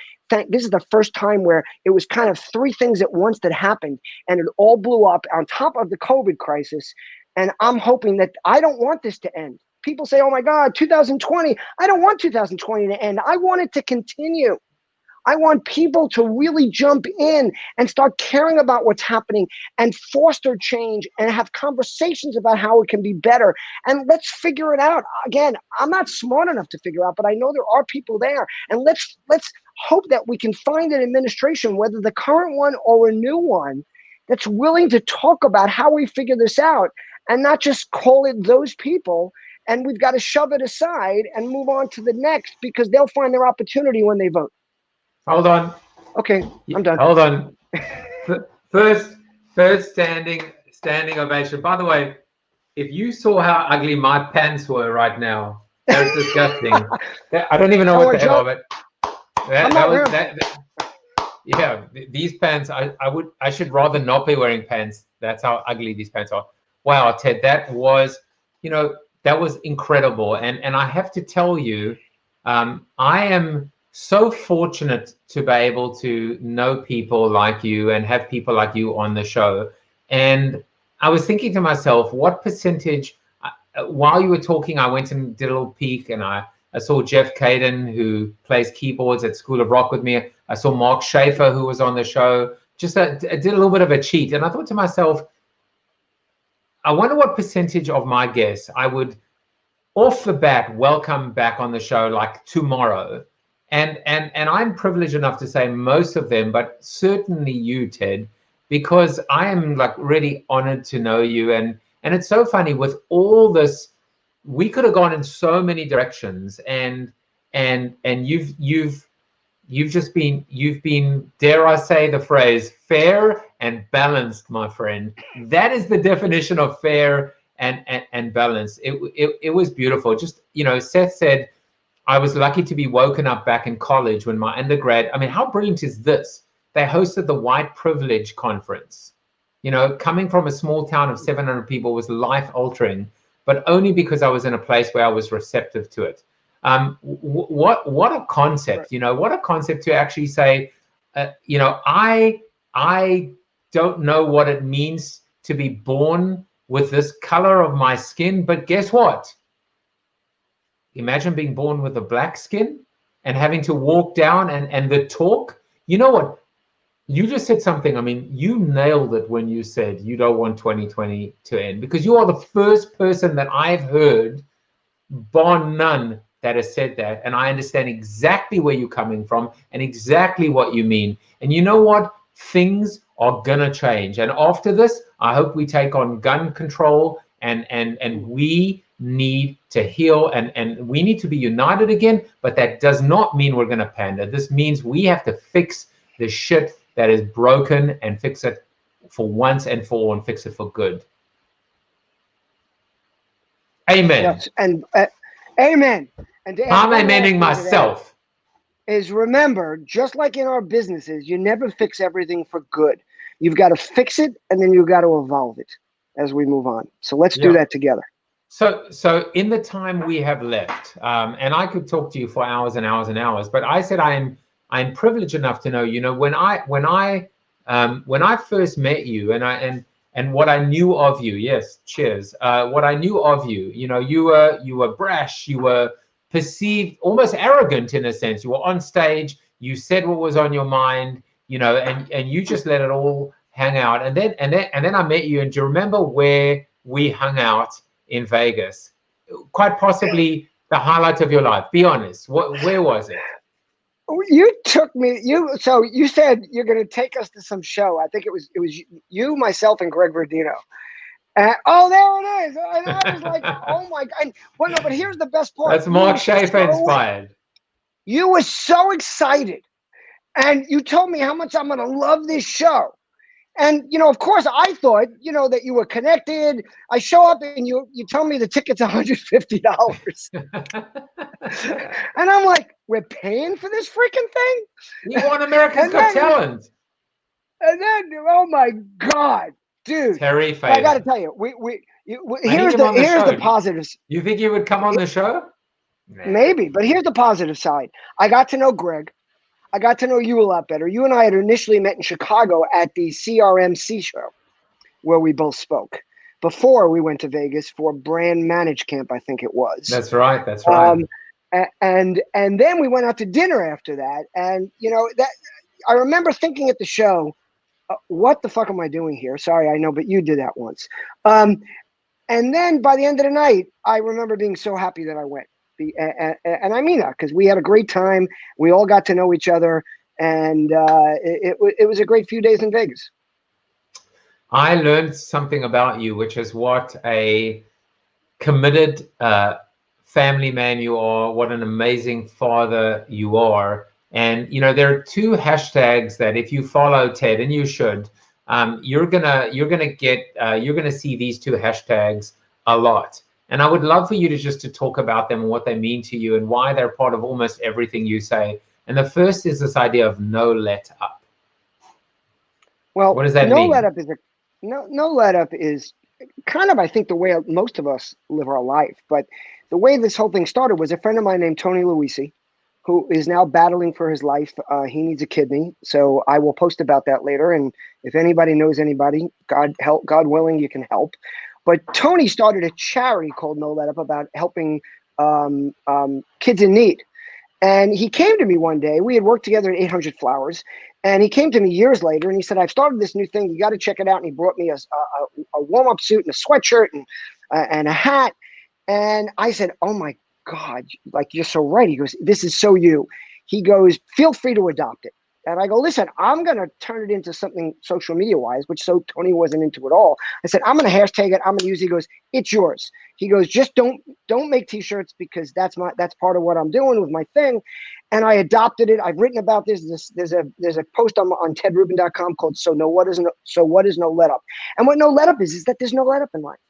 This is the first time where it was kind of three things at once that happened, and it all blew up on top of the COVID crisis. And I'm hoping that, I don't want this to end. people say, oh my God, 2020. I don't want 2020 to end. I want it to continue. I want people to really jump in and start caring about what's happening and foster change and have conversations about how it can be better. And let's figure it out. Again, I'm not smart enough to figure out, but I know there are people there. And let's hope that we can find an administration, whether the current one or a new one, that's willing to talk about how we figure this out and not just call it those people. And we've got to shove it aside and move on to the next, because they'll find their opportunity when they vote. Hold on. Okay, I'm done. Hold on. First standing ovation. By the way, if you saw how ugly my pants were right now, they're disgusting. I don't even know what the hell of it. Yeah, these pants. I should rather not be wearing pants. That's how ugly these pants are. Wow, Ted, that was incredible. And I have to tell you, I am so fortunate to be able to know people like you and have people like you on the show. And I was thinking to myself, what percentage, while you were talking, I went and did a little peek, and I saw Jeff Caden, who plays keyboards at School of Rock with me. I saw Mark Schaefer, who was on the show. I did a little bit of a cheat. And I thought to myself, I wonder what percentage of my guests I would, off the bat, welcome back on the show like tomorrow. And I'm privileged enough to say most of them, but certainly you, Ted, because I am like really honored to know you. And it's so funny with all this, we could have gone in so many directions, and you've been, dare I say the phrase, fair and balanced, my friend. That is the definition of fair and balanced. It was beautiful. Just, Seth said, I was lucky to be woken up back in college when my undergrad, I mean, how brilliant is this? They hosted the White Privilege Conference. Coming from a small town of 700 people was life altering, but only because I was in a place where I was receptive to it. What a concept, what a concept to actually say, I don't know what it means to be born with this color of my skin, but guess what? Imagine being born with a black skin and having to walk down and the talk. You know what? You just said something. I mean, you nailed it when you said you don't want 2020 to end, because you are the first person that I've heard, bar none, that has said that. And I understand exactly where you're coming from and exactly what you mean. And you know what? Things are going to change. And after this, I hope we take on gun control and we need to heal and we need to be united again, but that does not mean we're going to pander. This means we have to fix the shit that is broken and fix it for once and for all, and fix it for good. Amen. Yes, and amen. And I'm amening myself. Is remember, just like in our businesses, you never fix everything for good. You've got to fix it, and then you've got to evolve it as we move on. So let's do that together. So in the time we have left, and I could talk to you for hours and hours and hours, but I said I'm privileged enough to know, when I first met you and what I knew of you, yes, cheers. What I knew of you, you were brash, you were perceived almost arrogant in a sense. You were on stage, you said what was on your mind, and you just let it all hang out. And then I met you, and do you remember where we hung out in Vegas? Quite possibly the highlight of your life. Be honest. Where was it? You took me. So you said you're going to take us to some show. I think it was you, myself, and Greg Verdino. Oh, there it is. And I was like, oh my God. No, but here's the best part. That's Mark Schaefer inspired. You were so excited, and you told me how much I'm going to love this show. And, of course, I thought, that you were connected. I show up and you tell me the ticket's $150. And I'm like, we're paying for this freaking thing? You want America's Got Talent. And then, oh my God, dude. Terry Fader. I got to tell you, here's the positives. You think you would come on the show? Maybe, but here's the positive side. I got to know Greg. I got to know you a lot better. You and I had initially met in Chicago at the CRMC show, where we both spoke. before we went to Vegas for brand manage camp, I think it was. That's right. That's right. And then we went out to dinner after that. And, you know, that I remember thinking at the show, what the fuck am I doing here? Sorry, I know, but you did that once. And then by the end of the night, I remember being so happy that I went. And I mean that because we had a great time. We all got to know each other. And it was a great few days in Vegas. I learned something about you, which is what a committed family man you are, what an amazing father you are. And, you know, there are two hashtags that if you follow Ted, and you should, you're gonna see these two hashtags a lot. And I would love for you to talk about them and what they mean to you and why they're part of almost everything you say. And the first is this idea of no let up. Well, what does that mean? No let up is kind of, I think, the way most of us live our life. But the way this whole thing started was a friend of mine named Tony Luisi, who is now battling for his life. He needs a kidney. So I will post about that later. And if anybody knows anybody, God willing, you can help. But Tony started a charity called No Let Up about helping kids in need. And he came to me one day. We had worked together at 800 Flowers. And he came to me years later and he said, I've started this new thing. You got to check it out. And he brought me a warm-up suit and a sweatshirt and a hat. And I said, oh, my God, like, you're so right. He goes, this is so you. He goes, feel free to adopt it. And I go, listen, I'm going to turn it into something social media wise, which Tony wasn't into at all. I said, I'm going to hashtag it. I'm going to use it. He goes, it's yours. He goes, just don't make t-shirts because that's part of what I'm doing with my thing. And I adopted it. I've written about this. There's a post on tedrubin.com called So What is No Let Up? And what no let up is that there's no let up in life.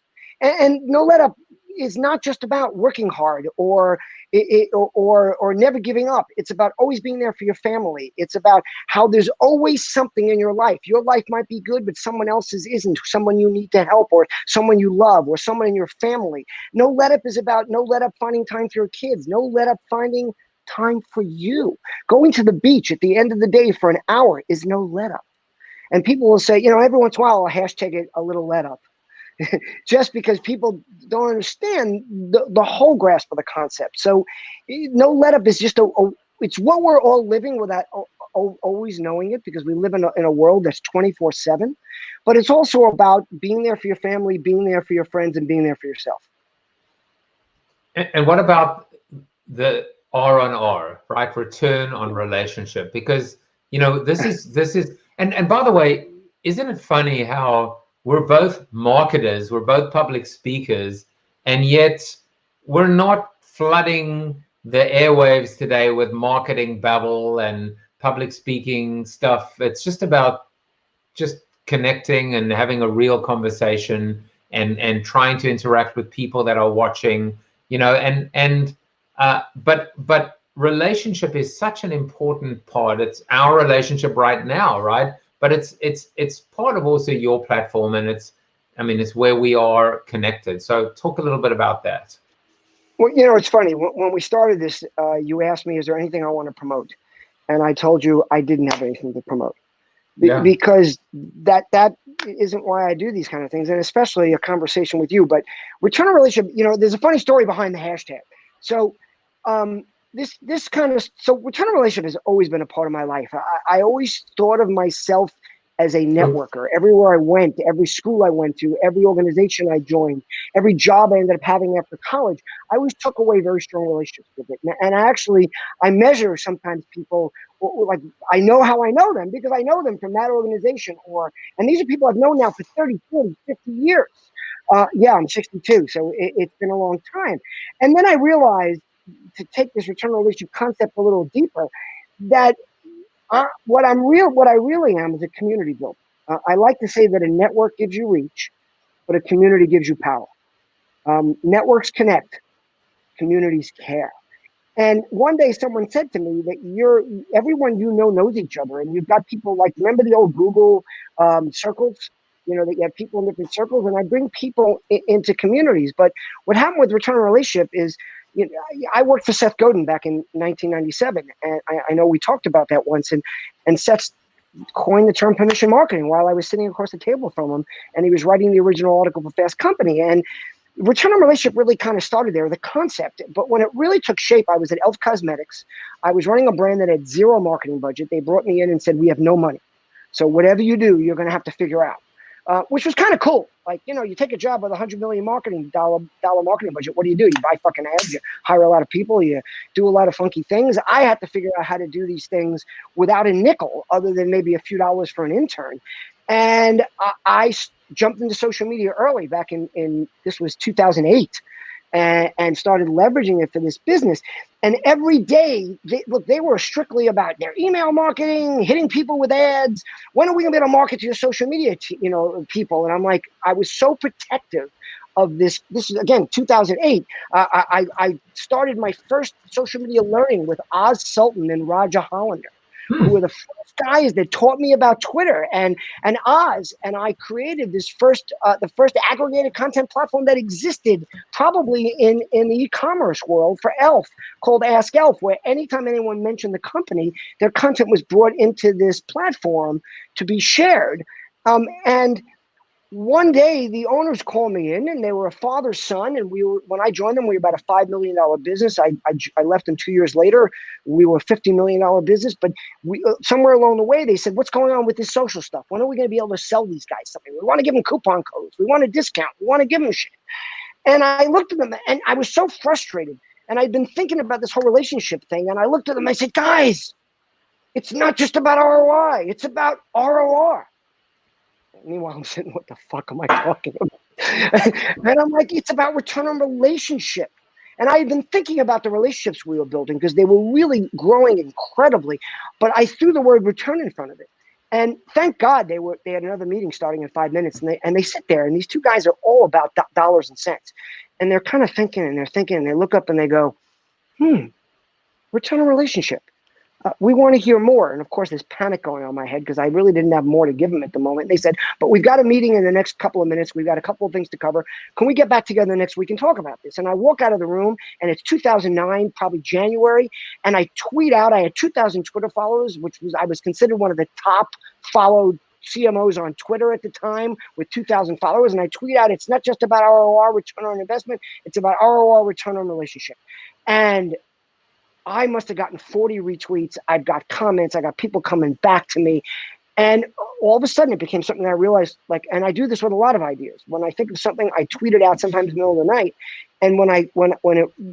And no let up is not just about working hard or never giving up. It's about always being there for your family. It's about how there's always something in your life. Your life might be good, but someone else's isn't. Someone you need to help, or someone you love, or someone in your family. No let up is about no let up finding time for your kids. No let up finding time for you. Going to the beach at the end of the day for an hour is no let up. And people will say, you know, every once in a while I'll hashtag it a little let up. Just because people don't understand the whole grasp of the concept. So no let up is just it's what we're all living without always knowing it, because we live in a world that's 24/7, but it's also about being there for your family, being there for your friends, and being there for yourself. And what about the R, right? Return on relationship, because, you know, this is, and by the way, isn't it funny how we're both marketers, we're both public speakers, and yet we're not flooding the airwaves today with marketing babble and public speaking stuff. It's just about just connecting and having a real conversation and trying to interact with people that are watching, you know, but relationship is such an important part. It's our relationship right now, right? But it's part of also your platform, and it's where we are connected. So talk a little bit about that. Well, you know, it's funny. When we started this, you asked me, is there anything I want to promote? And I told you I didn't have anything to promote. Because that isn't why I do these kind of things, and especially a conversation with you. But return on relationship, you know, there's a funny story behind the hashtag. So this kind of, so return on relationship has always been a part of my life. I always thought of myself as a networker. Everywhere I went, every school I went to, every organization I joined, every job I ended up having after college, I always took away very strong relationships with it. And I measure sometimes people, like, I know how I know them because I know them from that organization, and these are people I've known now for 30, 40, 50 years. I'm 62, so it's been a long time. And then I realized, to take this return on relationship concept a little deeper, that what I really am is a community builder. I like to say that a network gives you reach, but a community gives you power. Networks connect, communities care. And one day someone said to me that everyone you know knows each other, and you've got people like, remember the old Google circles? You know, that you have people in different circles, and I bring people into communities. But what happened with return on relationship is, you know, I worked for Seth Godin back in 1997, and I know we talked about that once. And Seth's coined the term permission marketing while I was sitting across the table from him, and he was writing the original article for Fast Company. And return on relationship really kind of started there, the concept. But when it really took shape, I was at Elf Cosmetics. I was running a brand that had zero marketing budget. They brought me in and said, we have no money. So whatever you do, you're going to have to figure out, which was kind of cool. Like, you know, you take a job with $100 million dollar marketing budget. What do? You buy fucking ads, you hire a lot of people, you do a lot of funky things. I had to figure out how to do these things without a nickel other than maybe a few dollars for an intern. And I jumped into social media early back in this was 2008 and started leveraging it for this business. And every day, they were strictly about their email marketing, hitting people with ads. When are we gonna be able to market to your social media, people? And I'm like, I was so protective of this. This is again 2008. I started my first social media learning with Oz Sultan and Roger Hollander, who were the first guys that taught me about Twitter. And Oz and I created this the first aggregated content platform that existed probably in the e-commerce world for Elf, called Ask Elf, where anytime anyone mentioned the company, their content was brought into this platform to be shared. And one day the owners called me in, and they were a father-son, and when I joined them, we were about a $5 million business. I left them 2 years later. We were a $50 million business, but somewhere along the way, they said, what's going on with this social stuff? When are we going to be able to sell these guys something? We want to give them coupon codes. We want a discount. We want to give them shit. And I looked at them, and I was so frustrated. And I'd been thinking about this whole relationship thing, and I looked at them, and I said, guys, it's not just about ROI. It's about ROR. Meanwhile, I'm sitting, what the fuck am I talking about? Then I'm like, it's about return on relationship. And I had been thinking about the relationships we were building because they were really growing incredibly, but I threw the word return in front of it. And thank God they had another meeting starting in 5 minutes, and they sit there, and these two guys are all about dollars and cents. And they're kind of thinking, and they look up and they go, return on relationship. We want to hear more. And of course, there's panic going on in my head because I really didn't have more to give them at the moment. They said, but we've got a meeting in the next couple of minutes. We've got a couple of things to cover. Can we get back together next week and talk about this? And I walk out of the room, and it's 2009, probably January. And I tweet out, I had 2,000 Twitter followers, I was considered one of the top followed CMOs on Twitter at the time with 2,000 followers. And I tweet out, it's not just about ROR, return on investment. It's about ROR, return on relationship. And I must have gotten 40 retweets. I've got comments. I got people coming back to me. And all of a sudden it became something that I realized, and I do this with a lot of ideas. When I think of something, I tweet it out sometimes in the middle of the night. And when it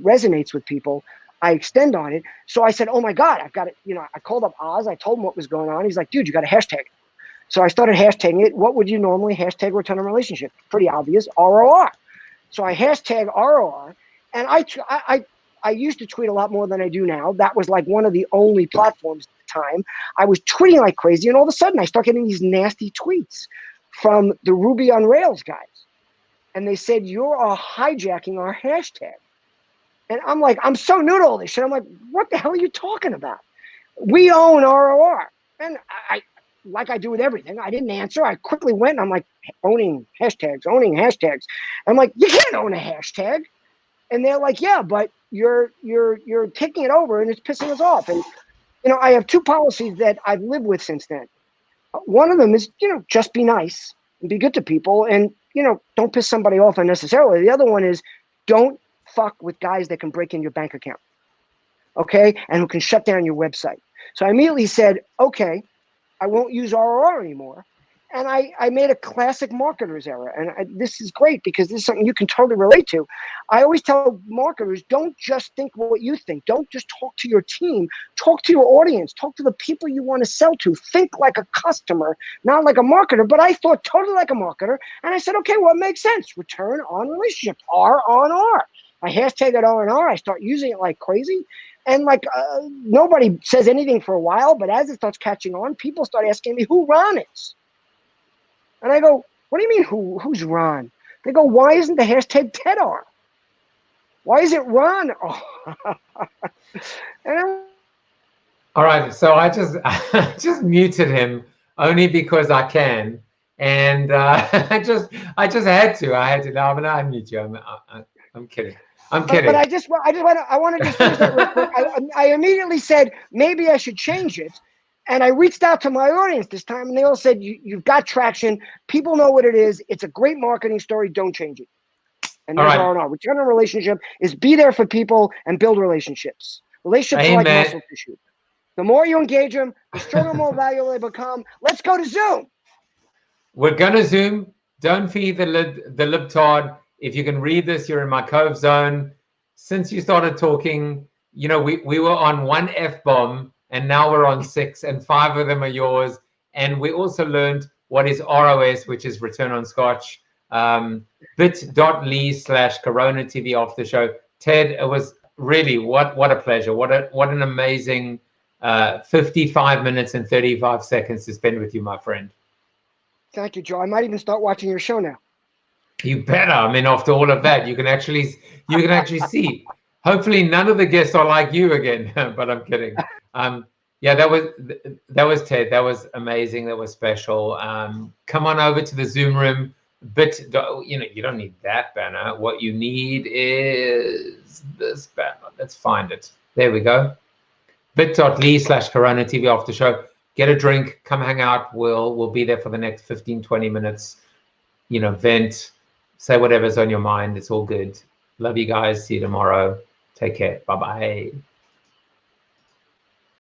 resonates with people, I extend on it. So I said, oh my God, I've got it. I called up Oz. I told him what was going on. He's like, dude, you got to hashtag it. So I started hashtagging it. What would you normally hashtag return on relationship? Pretty obvious, ROR. So I hashtag ROR, and I used to tweet a lot more than I do now. That was like one of the only platforms at the time. I was tweeting like crazy, and all of a sudden I start getting these nasty tweets from the Ruby on Rails guys. And they said, you're hijacking our hashtag. And I'm like, I'm so new to all this shit. I'm like, what the hell are you talking about? We own ROR. And like I do with everything, I didn't answer. I quickly went, and I'm like, owning hashtags. I'm like, you can't own a hashtag. And they're like, yeah, but you're taking it over, and it's pissing us off. And I have two policies that I've lived with since then. One of them is, just be nice and be good to people, and don't piss somebody off unnecessarily. The other one is, don't fuck with guys that can break in your bank account, okay, and who can shut down your website. So I immediately said, okay, I won't use ROR anymore. And I made a classic marketer's error. And this is great because this is something you can totally relate to. I always tell marketers, don't just think what you think. Don't just talk to your team. Talk to your audience. Talk to the people you want to sell to. Think like a customer, not like a marketer. But I thought totally like a marketer. And I said, okay, well, it makes sense. Return on relationship, R on R. I hashtag it R on R. I start using it like crazy. And nobody says anything for a while. But as it starts catching on, people start asking me who Ron is. And I go, what do you mean, who's Ron? They go, why isn't the hashtag TEDR? Why is it Ron? All right, so I just muted him only because I can, and I just had to. No, I'm gonna unmute you. I'm kidding. I'm kidding. But I want to just finish that real quick. I immediately said maybe I should change it. And I reached out to my audience this time, and they all said, you've got traction. People know what it is. It's a great marketing story. Don't change it. And there's R&R. Return on relationship is be there for people and build relationships. Relationships are like muscle tissue. The more you engage them, the stronger, more valuable they become. Let's go to Zoom. We're going to Zoom. Don't feed the libtard. If you can read this, you're in my Cove zone. Since you started talking, you know, we were on 1 F-bomb, and now we're on 6, and 5 of them are yours. And we also learned what is ROS, which is return on scotch. bit.ly/CoronaTV after show. Ted, it was really what a pleasure. What an amazing 55 minutes and 35 seconds to spend with you, my friend. Thank you, Joe. I might even start watching your show now. You better. I mean, after all of that, you can actually see. Hopefully, none of the guests are like you again. But I'm kidding. Yeah, that was Ted. That was amazing. That was special. Come on over to the Zoom room. But you don't need that banner. What you need is this banner. Let's find it. There we go. bit.ly/CoronaTV after show. Get a drink, come hang out. We'll be there for the next 15-20 minutes. Vent, say whatever's on your mind. It's all good. Love you guys. See you tomorrow. Take care. Bye-bye.